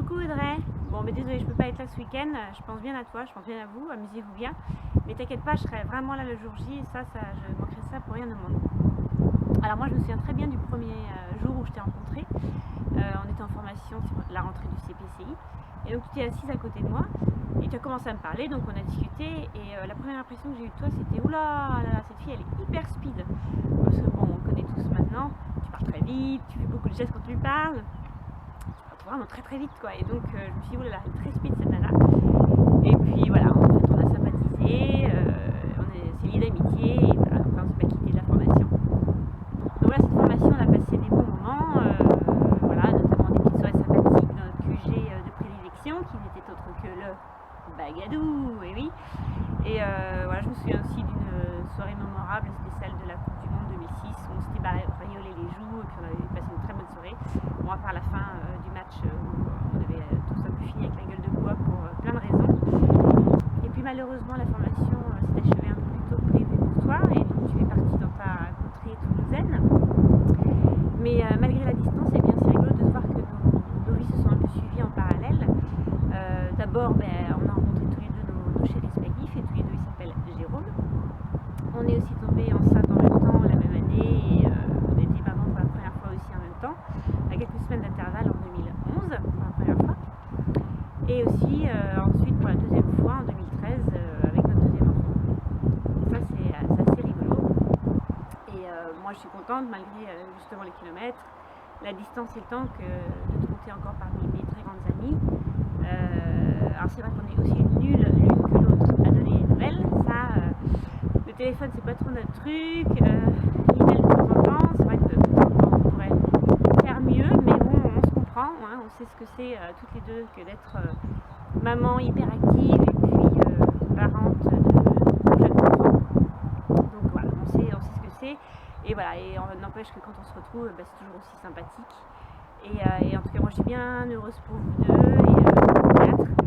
Coucou Audrey. Bon, mais désolée, je peux pas être là ce week-end. Je pense bien à toi, je pense bien à vous, amusez-vous bien. Mais t'inquiète pas, je serai vraiment là le jour J et je manquerai ça pour rien au monde. Alors moi, je me souviens très bien du premier jour où je t'ai rencontré. On était en formation sur la rentrée du CPCI. Et donc tu étais assise à côté de moi et tu as commencé à me parler, donc on a discuté. Et la première impression que j'ai eue de toi, c'était oula, là, cette fille elle est hyper speed. Parce que bon, on connaît tous maintenant, tu parles très vite, tu fais beaucoup de gestes quand tu parles. Vraiment très très vite quoi, et donc je me suis dit oulala, elle est très speed cette nana. Et puis voilà, en fait on a sympathisé, c'est lié d'amitié, et voilà, après on s'est pas quitté de la formation. Donc voilà, cette formation on a passé des bons moments, voilà, notamment des petites soirées sympathiques dans notre QG de prédilection qui n'était autre que le Bagadou, et oui. Et voilà, je me souviens aussi d'une soirée mémorable, c'était celle de la Coupe du Monde 2006 où on s'était bariolé les joues et puis on avait passé une très bonne soirée. Bon, à part la fin du match où on avait tous un peu fini avec la gueule de bois pour plein de raisons. Et puis malheureusement la formation s'est achevée un peu plus tôt que prévu pour toi et donc tu es partie dans ta contrée toulousaine. Mais malgré la distance, eh bien, c'est rigolo de voir que nos vies se sont un peu suivies en parallèle. D'abord, on a rencontré tous les deux nos chéris respectifs et tous les deux ils s'appellent Jérôme. On est aussi tombés enceintes en même temps la même année et on était maman pour la première fois aussi en même temps, à quelques semaines d'intervalle en 2011 pour la première fois. Et aussi ensuite pour la deuxième fois en 2013 avec notre deuxième enfant. Et ça c'est assez rigolo. Et moi je suis contente malgré justement les kilomètres, la distance étant que de te compter encore parmi mes très grandes amies. Alors c'est vrai qu'on est aussi nulles l'une que l'autre à donner des nouvelles. Le téléphone c'est pas trop notre truc, l'email de temps en temps, c'est vrai qu'on pourrait faire mieux, mais bon on se comprend, hein, on sait ce que c'est toutes les deux que d'être maman hyperactive et puis parente de jeunes enfants. Donc voilà, on sait ce que c'est, et voilà, et on n'empêche que quand on se retrouve, c'est toujours aussi sympathique. Et en tout cas moi je suis bien heureuse pour vous deux et pour vous quatre.